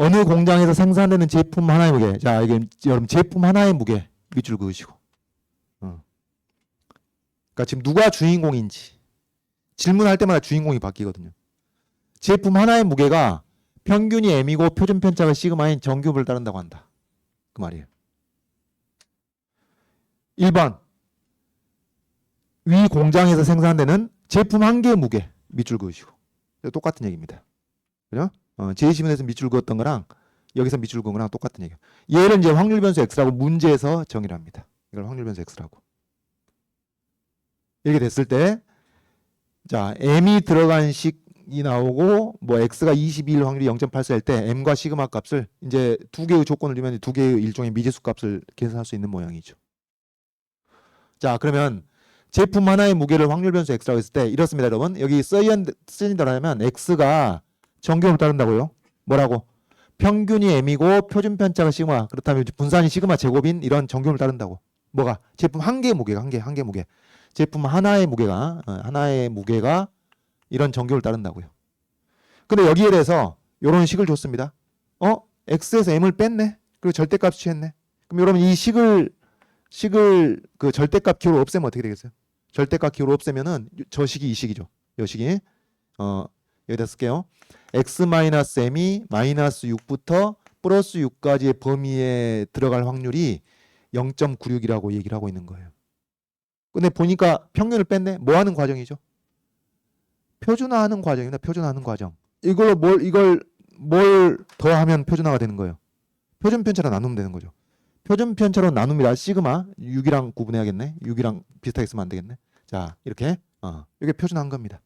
어느 공장에서 생산되는 제품 하나의 무게. 자, 이게 여러분 제품 하나의 무게 밑줄 그으시고. 그러니까 지금 누가 주인공인지 질문할 때마다 주인공이 바뀌거든요. 제품 하나의 무게가 평균이 m이고 표준 편차가 시그마인 정규분을 따른다고 한다. 그 말이에요. 1번. 위 공장에서 생산되는 제품 한 개의 무게 밑줄 그으시고. 똑같은 얘기입니다. 그죠? 제20문에서 밑줄 그었던 거랑 여기서 밑줄 그은 거랑 똑같은 얘기예요. 얘를 이제 확률 변수 x라고 문제에서 정의를 합니다. 이걸 확률 변수 x라고. 이렇게 됐을 때, 자, m이 들어간 식이 나오고, 뭐, x가 22일 확률이 0.84일 때, m과 시그마 값을 이제 두 개의 조건을 두면 두 개의 일종의 미지수 값을 계산할 수 있는 모양이죠. 자, 그러면 제품 하나의 무게를 확률 변수 x라고 했을 때, 이렇습니다, 여러분. 여기 쓰인다라면 x가 정규분을 따른다고요. 뭐라고? 평균이 m이고 표준 편차가 시그마. 그렇다면 분산이 시그마 제곱인 이런 정규분을 따른다고. 뭐가? 제품 한 개의 무게가 한 개 무게. 제품 하나의 무게가 이런 정규를 따른다고요. 근데 여기에 대해서 이런 식을 줬습니다. x에서 m을 뺐네. 그리고 절대값 취했네. 그럼 여러분 이 식을 그 절대값 기호로 없애면 어떻게 되겠어요? 절대값 기호로 없애면은 저 식이 이 식이죠. 이 식이 여기다 쓸게요. x-m이 마이너스 6부터 플러스 6까지의 범위에 들어갈 확률이 0.96이라고 얘기를 하고 있는 거예요. 근데 보니까 평균을 뺐네. 뭐 하는 과정이죠? 표준화하는 과정입니다. 표준화하는 과정. 이걸 뭘 더하면 표준화가 되는 거예요? 표준 편차로 나누면 되는 거죠. 표준 편차로 나눕니다. 시그마 6이랑 구분해야겠네. 6이랑 비슷하게 쓰면 안 되겠네. 자, 이렇게 이게 표준화한 겁니다.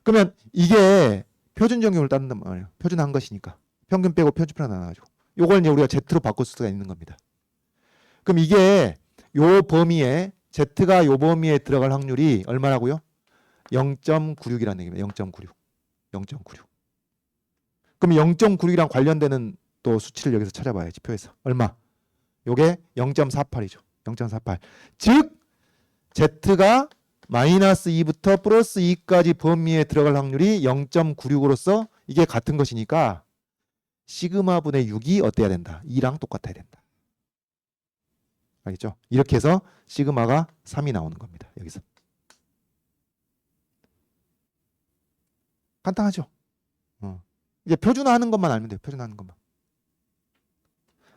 그러면 이게 표준 정규를 따른단 말이에요. 표준화한 것이니까. 평균 빼고 표준편을 나눠가지고. 요걸 이제 우리가 Z로 바꿀 수가 있는 겁니다. 그럼 이게 요 범위에 Z가 요 범위에 들어갈 확률이 얼마라고요? 0.96이라는 얘기입니다. 0.96. 0.96. 그럼 0.96이랑 관련되는 또 수치를 여기서 찾아봐야지. 표에서. 얼마? 요게 0.48이죠. 0.48. 즉 Z가 마이너스 2부터 플러스 2까지 범위에 들어갈 확률이 0.96으로서 이게 같은 것이니까 시그마 분의 6이 어때야 된다? 2랑 똑같아야 된다. 알겠죠? 이렇게 해서 시그마가 3이 나오는 겁니다. 여기서. 간단하죠? 이제 표준화하는 것만 알면 돼요. 표준화하는 것만.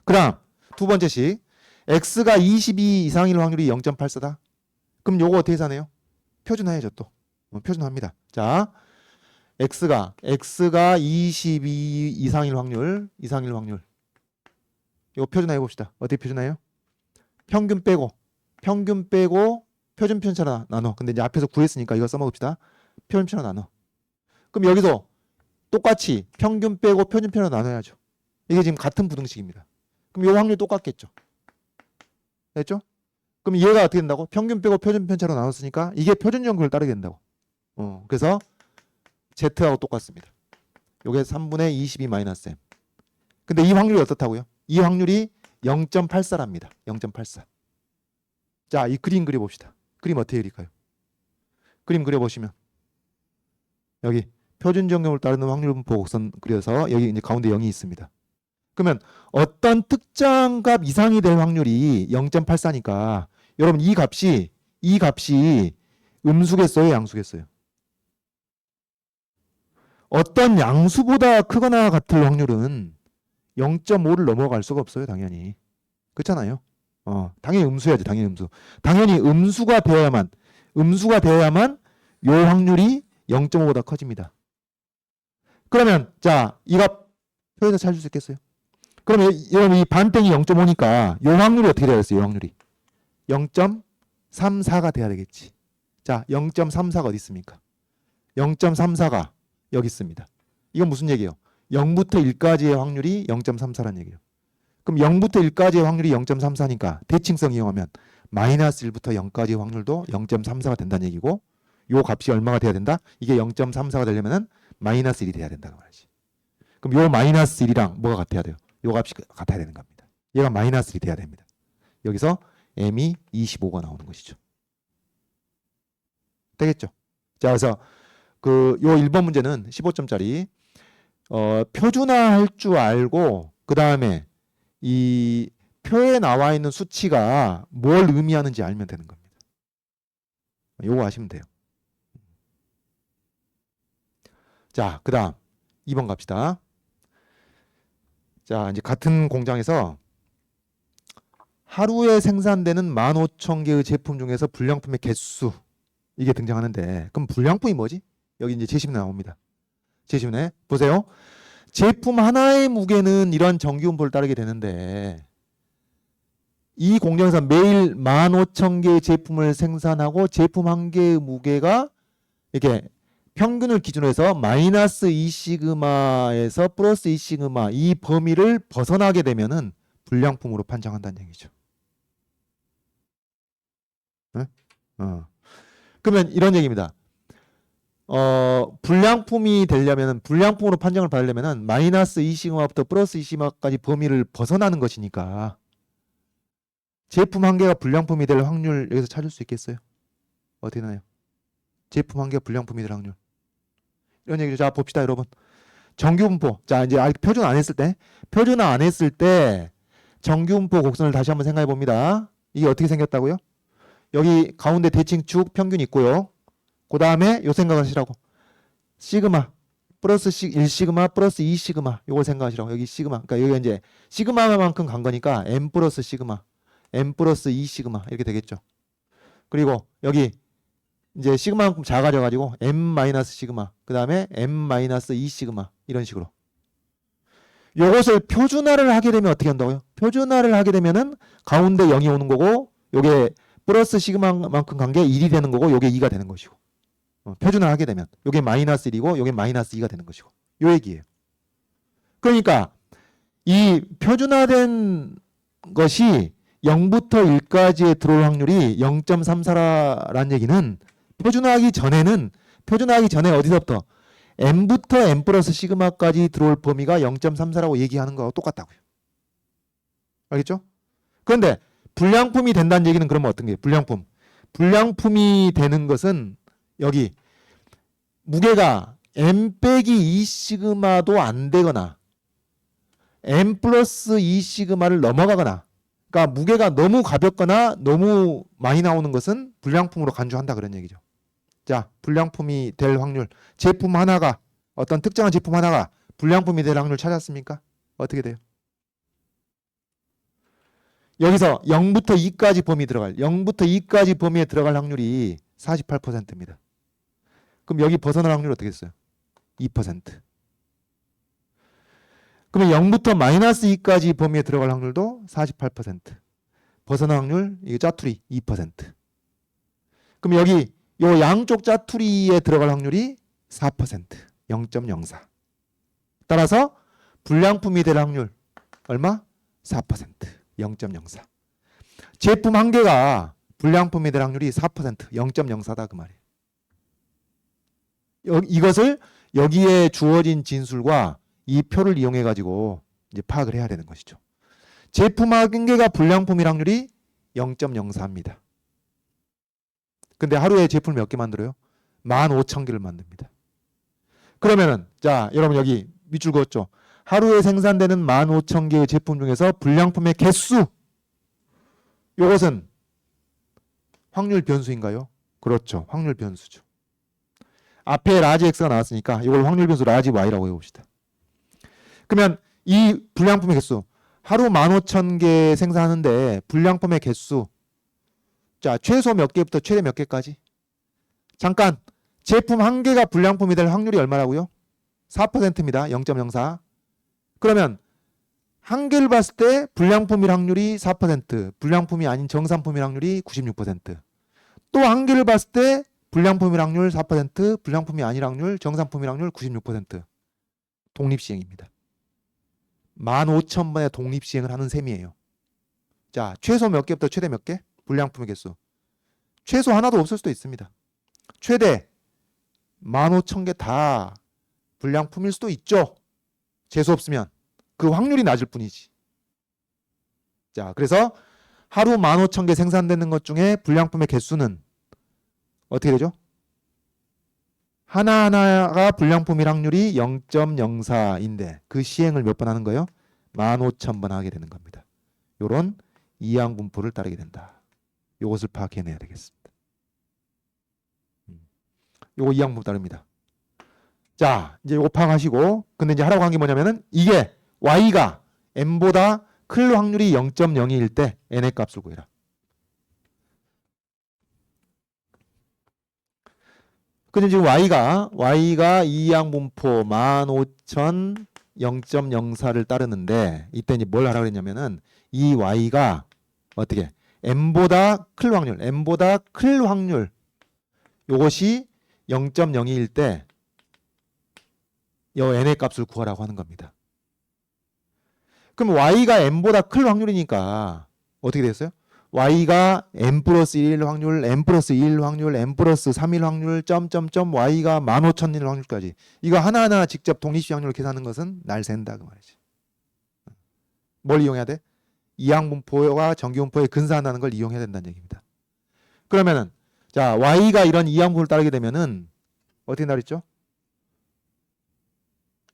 그다음 두 번째식. x가 22 이상일 확률이 0.84다. 그럼 요거 어떻게 사네요? 표준화해줘 또. 표준화합니다. 자, x가 22 이상일 확률. 이거 표준화해 봅시다. 어떻게 표준화해요? 평균 빼고 표준 편차로 나눠. 근데 이제 앞에서 구했으니까 이거 써먹읍시다. 표준 편차로 나눠. 그럼 여기도 똑같이 평균 빼고 표준 편차로 나눠야죠. 이게 지금 같은 부등식입니다. 그럼 이 확률 똑같겠죠. 됐죠? 그럼 얘가 어떻게 된다고? 평균 빼고 표준 편차로 나눴으니까 이게 표준 정규를 따르게 된다고. 그래서 Z하고 똑같습니다. 요게 3분의 22 마이너스 M. 근데 이 확률이 어떻다고요? 이 확률이 0.84랍니다. 0.84. 자, 이 그림 그려봅시다. 그림 어떻게 그릴까요? 그림 그려보시면 여기 표준 정규를 따르는 확률 분포 곡선 그려서 여기 이제 가운데 0이 있습니다. 그러면 어떤 특정 값 이상이 될 확률이 0.84니까 여러분 이 값이 음수겠어요? 양수겠어요? 어떤 양수보다 크거나 같을 확률은 0.5를 넘어갈 수가 없어요. 당연히. 그렇잖아요. 당연히 음수야죠. 당연히 음수. 당연히 음수가 되어야만 요 확률이 0.5보다 커집니다. 그러면 자, 이 값 표에서 찾을 수 있겠어요? 그러면 여러분 이 반땡이 0.5니까 요 확률이 어떻게 되겠어요? 요 확률이 0.34가 돼야 되겠지. 자, 0.34가 어디 있습니까? 0.34가 여기 있습니다. 이건 무슨 얘기예요? 0부터 1까지의 확률이 0.34라는 얘기예요. 그럼 0부터 1까지의 확률이 0.34니까 대칭성 이용하면 마이너스 1부터 0까지의 확률도 0.34가 된다는 얘기고 요 값이 얼마가 돼야 된다? 이게 0.34가 되려면은 마이너스 1이 돼야 된다는 말이지. 그럼 요 마이너스 1이랑 뭐가 같아야 돼요? 요 값이 같아야 되는 겁니다. 얘가 마이너스 1이 돼야 됩니다. 여기서 m이 25가 나오는 것이죠. 되겠죠? 자, 그래서 요 1번 문제는 15점짜리 표준화할 줄 알고 그 다음에 이 표에 나와 있는 수치가 뭘 의미하는지 알면 되는 겁니다. 요거 아시면 돼요. 자, 그 다음 2번 갑시다. 자, 이제 같은 공장에서 하루에 생산되는 15,000개의 제품 중에서 불량품의 개수 이게 등장하는데 그럼 불량품이 뭐지? 여기 이제 제시문에 나옵니다. 제시문에 보세요. 제품 하나의 무게는 이러한 정기분포를 따르게 되는데 이 공장에서 매일 15,000개의 제품을 생산하고 제품 한 개의 무게가 이렇게 평균을 기준으로 해서 마이너스 2시그마에서 플러스 2시그마 이 범위를 벗어나게 되면은 불량품으로 판정한다는 얘기죠. 네? 그러면 이런 얘기입니다. 불량품이 되려면은 불량품으로 판정을 받으려면은 마이너스 2시그마부터 플러스 2시그마까지 범위를 벗어나는 것이니까 제품 한 개가 불량품이 될 확률 여기서 찾을 수 있겠어요? 어떻게 나요? 제품 한 개가 불량품이 될 확률. 이런 얘기죠. 자, 봅시다, 여러분. 정규분포. 자, 이제 아직 표준화 안 했을 때. 표준화 안 했을 때 정규분포 곡선을 다시 한번 생각해 봅니다. 이게 어떻게 생겼다고요? 여기 가운데 대칭축 평균 있고요. 그 다음에 요 생각하시라고. 시그마 플러스 1시그마 플러스 2시그마 요걸 생각하시라고. 여기 시그마. 그러니까 여기 이제 시그마만큼 간 거니까 m 플러스 시그마 m 플러스 2시그마 이렇게 되겠죠. 그리고 여기 이제 시그마만큼 작아져 가지고 m 마이너스 시그마 그 다음에 m 마이너스 2시그마 이런 식으로. 요것을 표준화를 하게 되면 어떻게 한다고요? 표준화를 하게 되면은 가운데 0이 오는 거고 요게 플러스 시그마만큼 간 게 1이 되는 거고 요게 2가 되는 것이고. 표준화를 하게 되면 요게 마이너스 1이고 요게 마이너스 2가 되는 것이고. 요 얘기예요. 그러니까 이 표준화된 것이 0부터 1까지의 들어올 확률이 0.34라는 얘기는 표준화하기 전에 어디서부터 m부터 m 플러스 시그마까지 들어올 범위가 0.34라고 얘기하는 거하고 똑같다고요. 알겠죠? 그런데 불량품이 된다는 얘기는 그러면 어떤 게 불량품? 불량품이 되는 것은 여기 무게가 m 빼기 2시그마도 안 되거나 m 플러스 2시그마를 넘어가거나 그러니까 무게가 너무 가볍거나 너무 많이 나오는 것은 불량품으로 간주한다 그런 얘기죠. 자, 불량품이 될 확률. 제품 하나가 어떤 특정한 제품 하나가 불량품이 될 확률 찾았습니까? 어떻게 돼요? 여기서 0부터 2까지 범위 들어갈 0부터 2까지 범위에 들어갈 확률이 48%입니다. 그럼 여기 벗어날 확률 어떻게 됐어요? 2%. 그러면 0부터 마이너스 2까지 범위에 들어갈 확률도 48%. 벗어날 확률 이게 짜투리 2%. 그럼 여기 요 양쪽 짜투리에 들어갈 확률이 4%. 0.04. 따라서 불량품이 될 확률 얼마? 4%. 0.04. 제품 한 개가 불량품이 될 확률이 4%. 0.04다 그 말이에요. 이것을 여기에 주어진 진술과 이 표를 이용해 가지고 이제 파악을 해야 되는 것이죠. 제품 한 개가 불량품일 확률이 0.04입니다. 근데 하루에 제품을 몇 개 만들어요? 15,000개를 만듭니다. 그러면은 자, 여러분 여기 밑줄 그었죠? 하루에 생산되는 15,000개의 제품 중에서 불량품의 개수 이것은 확률 변수인가요? 그렇죠. 확률 변수죠. 앞에 라지 X가 나왔으니까 이걸 확률 변수 라지 Y라고 해봅시다. 그러면 이 불량품의 개수 하루 15,000개 생산하는데 불량품의 개수 자, 최소 몇 개부터 최대 몇 개까지? 잠깐 제품 한 개가 불량품이 될 확률이 얼마라고요? 4%입니다. 0.04. 그러면 한 개를 봤을 때 불량품일 확률이 4%, 불량품이 아닌 정산품일 확률이 96%. 또 한 개를 봤을 때 불량품일 확률 4%, 불량품이 아닌 확률, 정산품일 확률 96%. 독립시행입니다. 15,000번의 독립시행을 하는 셈이에요. 자, 최소 몇 개부터 최대 몇 개? 불량품의 개수. 최소 하나도 없을 수도 있습니다. 최대 15,000개 다 불량품일 수도 있죠. 재수 없으면. 그 확률이 낮을 뿐이지. 자, 그래서 하루 15,000개 생산되는 것 중에 불량품의 개수는 어떻게 되죠? 하나하나가 불량품일 확률이 0.04인데 그 시행을 몇 번 하는 거예요? 15,000번 하게 되는 겁니다. 요런 이항 분포를 따르게 된다. 요것을 파악해내야 되겠습니다. 요거 이항 분포 따릅니다. 자, 이제 요거 파악하시고, 근데 이제 하라고 한 게 뭐냐면은 이게 y가 m보다 클 확률이 0.02일 때 n의 값을 구해라. 근데 지금 y가 이항 분포 15,000 0.04를 따르는데 이때 이제 뭘 하라고 그랬냐면은 이 y가 어떻게 m보다 클 확률 요것이 0.02일 때 요 n의 값을 구하라고 하는 겁니다. 그럼 y가 m보다 클 확률이니까 어떻게 됐어요? y가 m 플러스 1일 확률, m 플러스 2일 확률, m 플러스 3일 확률, 점점점 y가 15,000일 확률까지 이거 하나하나 직접 독립식 확률을 계산하는 것은 날 샌다 그 말이지. 뭘 이용해야 돼? 이항분포와 정기분포에 근사한다는 걸 이용해야 된다는 얘기입니다. 그러면은 자 y가 이런 이항분포를 따르게 되면은 어떻게 나랬죠?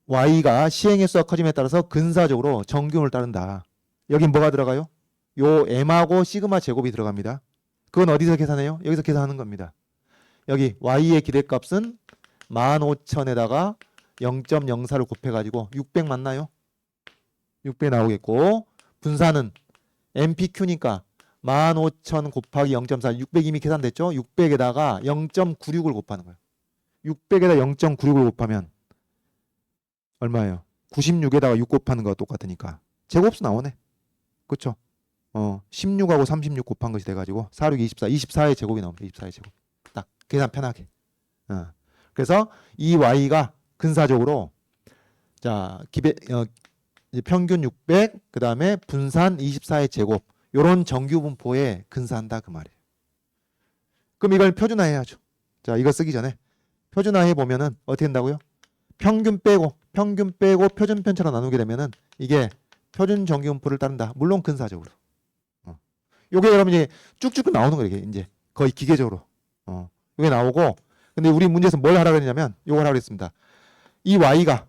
y가 시행의 수가 커짐에 따라서 근사적으로 정기분포를 따른다. 여긴 뭐가 들어가요? 요 m하고 시그마 제곱이 들어갑니다. 그건 어디서 계산해요? 여기서 계산하는 겁니다. 여기 y의 기대값은 15,000에다가 0.04를 곱해가지고 600 맞나요? 600 나오겠고 분산은 MPQ니까 15,000 곱하기 0.4 600 이미 계산됐죠? 600에다가 0.96을 곱하는 거예요. 600에다 0.96을 곱하면 얼마예요? 96에다가 6 곱하는 거와 똑같으니까 제곱수 나오네. 그렇죠? 16하고 36 곱한 것이 돼가지고 4, 6, 24, 24의 제곱이 나옵니다. 24의 제곱. 딱 계산 편하게. 그래서 이 y가 근사적으로 자 평균 600, 그 다음에 분산 24의 제곱 요런 정규분포에 근사한다 그 말이에요. 그럼 이걸 표준화해야죠. 자 이거 쓰기 전에 표준화해 보면은 어떻게 된다고요? 평균 빼고 표준 편차로 나누게 되면은 이게 표준 정규분포를 따른다. 물론 근사적으로. 요게 여러분이 쭉쭉 나오는 거예요. 이제 거의 기계적으로. 요게 나오고 근데 우리 문제에서 뭘 하라고 했냐면 요걸 하라고 했습니다. 이 y가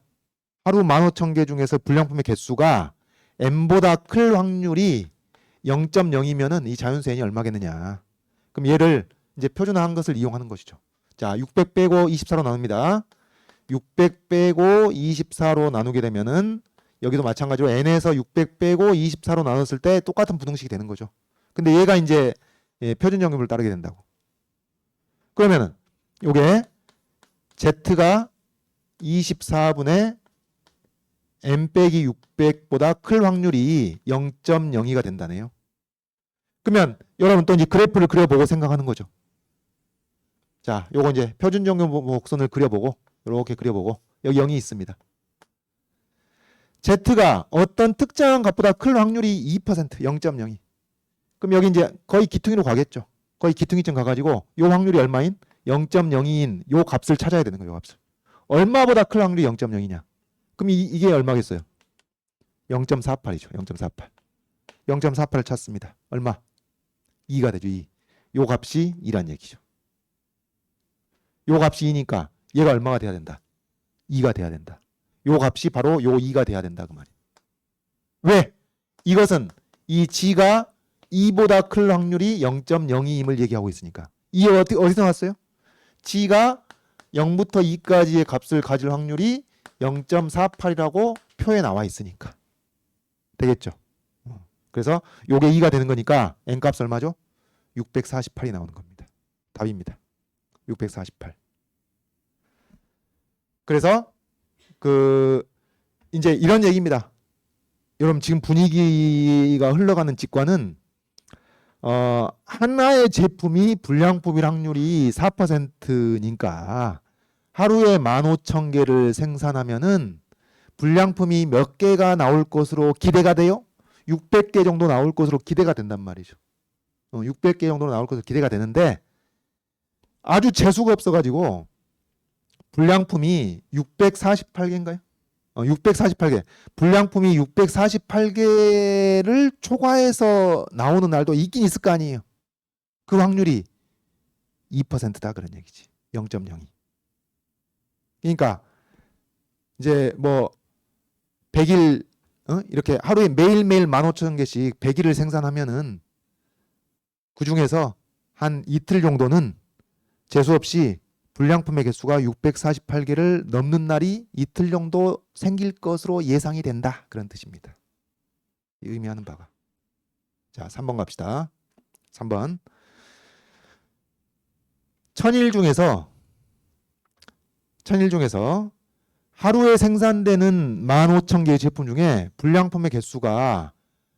하루 15,000개 중에서 불량품의 개수가 m보다 클 확률이 0.0이면은 이 자연수 n이 얼마겠느냐. 그럼 얘를 이제 표준화한 것을 이용하는 것이죠. 자, 600 빼고 24로 나눕니다. 600 빼고 24로 나누게 되면은 여기도 마찬가지로 n에서 600 빼고 24로 나눴을 때 똑같은 부등식이 되는 거죠. 근데 얘가 이제 표준 정규분포를 따르게 된다고. 그러면은 요게 z가 24분의 m 빼기 600보다 클 확률이 0.02가 된다네요. 그러면 여러분 또 이제 그래프를 그려보고 생각하는 거죠. 자, 요거 이제 표준 정규분포 곡선을 그려보고 이렇게 그려보고 여기 0이 있습니다. z가 어떤 특정한 값보다 클 확률이 2%, 0.02. 그럼 여기 이제 거의 기퉁이로 가겠죠. 거의 기퉁이쯤 가가지고 요 확률이 얼마인? 0.02인 요 값을 찾아야 되는 거예요. 요 값을. 얼마보다 클 확률이 0.0이냐? 그럼 이게 얼마겠어요? 0.48이죠. 0.48. 0.48을 찾습니다. 얼마? 2가 되죠. 2. 요 값이 2란 얘기죠. 요 값이 2니까 얘가 얼마가 돼야 된다? 2가 돼야 된다. 요 값이 바로 요 2가 돼야 된다 그 말이에요. 왜? 이것은 이 g가 2보다 클 확률이 0.02임을 얘기하고 있으니까. 이 어디서 나왔어요? g가 0부터 2까지의 값을 가질 확률이 0.48이라고 표에 나와 있으니까. 되겠죠? 그래서 요게 2가 되는 거니까 n값 얼마죠? 648이 나오는 겁니다. 답입니다. 648. 그래서 이제 이런 얘기입니다. 여러분 지금 분위기가 흘러가는 직관은 하나의 제품이 불량품일 확률이 4%니까 하루에 15,000개를 생산하면은 불량품이 몇 개가 나올 것으로 기대가 돼요? 600개 정도 나올 것으로 기대가 된단 말이죠. 600개 정도 나올 것으로 기대가 되는데 아주 재수가 없어가지고 불량품이 648개인가요? 648개. 불량품이 648개를 초과해서 나오는 날도 있긴 있을 거 아니에요. 그 확률이 2%다 그런 얘기지. 0.02. 그러니까 이제 뭐 100일 이렇게 하루에 매일매일 15,000개씩 100일을 생산하면은 그 중에서 한 이틀 정도는 재수 없이 불량품의 개수가 648개를 넘는 날이 이틀 정도 생길 것으로 예상이 된다. 그런 뜻입니다. 의미하는 바가. 자, 3번 갑시다. 3번. 천일 중에서 하루에 생산되는 15,000개의 제품 중에 불량품의 개수가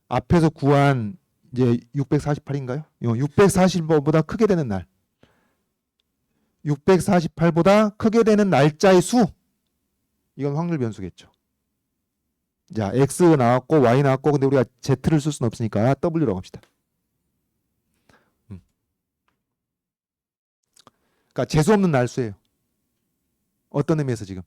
앞에서 구한 이제 648인가요? 640보다 크게 되는 날. 648보다 크게 되는 날짜의 수. 이건 확률 변수겠죠. 자, X 나왔고 Y 나왔고 근데 우리가 Z를 쓸 수는 없으니까 W라고 합시다. 그러니까 재수 없는 날수예요. 어떤 의미에서 지금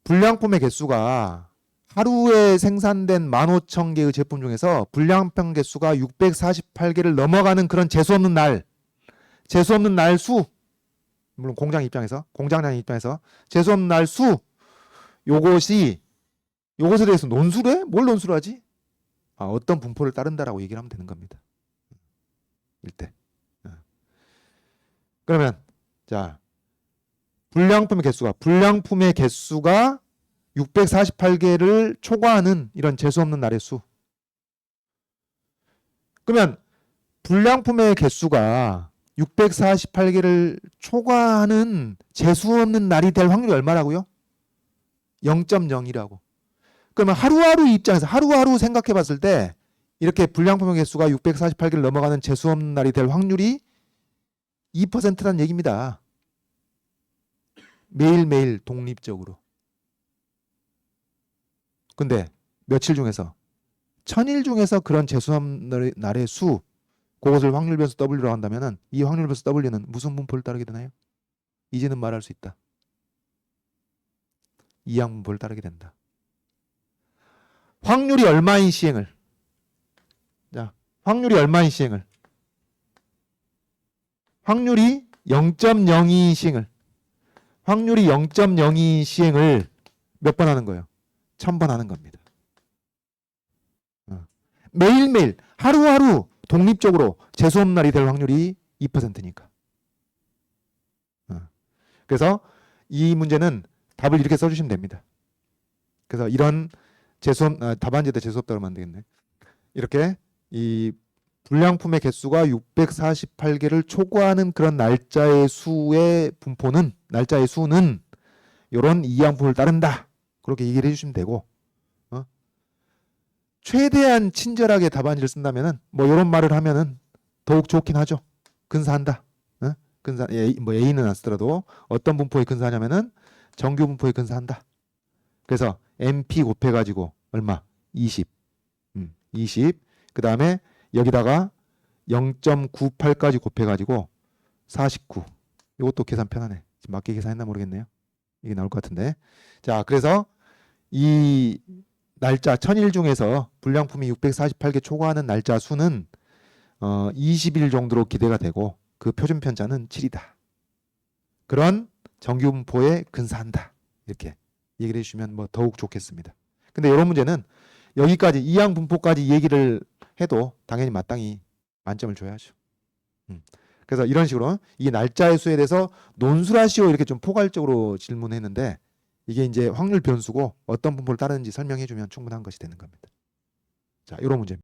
불량품의 개수가 하루에 생산된 15,000개의 제품 중에서 불량품 개수가 648개를 넘어가는 그런 재수 없는 날 수, 물론 공장장 입장에서 재수 없는 날 수, 요것에 대해서 논술을 해? 뭘 논술을 하지? 어떤 분포를 따른다라고 얘기를 하면 되는 겁니다. 일대. 그러면 자, 불량품의 개수가 648개를 초과하는 이런 재수 없는 날의 수. 그러면 불량품의 개수가 648개를 초과하는 재수 없는 날이 될 확률이 얼마라고요? 0.0이라고. 그러면 하루하루 입장에서 하루하루 생각해 봤을 때 이렇게 불량품의 개수가 648개를 넘어가는 재수 없는 날이 될 확률이 2%라는 얘기입니다. 매일매일 독립적으로. 근데 며칠 중에서 1000일 중에서 그런 재수 없는 날의 수, 그것을 확률 변수 W라고 한다면은 이 확률 변수 W는 무슨 분포를 따르게 되나요? 이제는 말할 수 있다. 이항 분포를 따르게 된다. 확률이 얼마인 시행을? 자, 확률이 얼마인 시행을? 확률이 0.02인 시행을. 확률이 0.02인 시행을 몇 번 하는 거예요? 1000번 하는 겁니다. 매일매일 하루하루 독립적으로 재수 없는 날이 될 확률이 2%니까. 그래서 이 문제는 답을 이렇게 써주시면 됩니다. 그래서 이런 답안지에다 재수 없다고 하면 안 되겠네. 이렇게 이 불량품의 개수가 648개를 초과하는 그런 날짜의 수는 이런 이항분을 따른다. 그렇게 얘기를 해주시면 되고, 최대한 친절하게 답안지를 쓴다면은 뭐 이런 말을 하면은 더욱 좋긴 하죠. 근사한다. 근사 뭐 A는 안 쓰더라도 어떤 분포에 근사하냐면은 정규 분포에 근사한다. 그래서 MP 곱해가지고 얼마? 20. 20. 그 다음에 여기다가 0.98까지 곱해가지고 49. 이것도 계산 편하네. 지금 맞게 계산했나 모르겠네요. 이게 나올 것 같은데. 자, 그래서 이 날짜 1000일 중에서 불량품이 648개 초과하는 날짜 수는 20일 정도로 기대가 되고 그 표준 편차는 7이다. 그런 정규 분포에 근사한다. 이렇게 얘기를 해주시면 뭐 더욱 좋겠습니다. 근데 이런 문제는 여기까지 이항 분포까지 얘기를 해도 당연히 마땅히 만점을 줘야죠. 그래서 이런 식으로 이 날짜의 수에 대해서 논술하시오 이렇게 좀 포괄적으로 질문했는데 이게 이제 확률 변수고 어떤 분포를 따르는지 설명해 주면 충분한 것이 되는 겁니다. 자, 이런 문제입니다.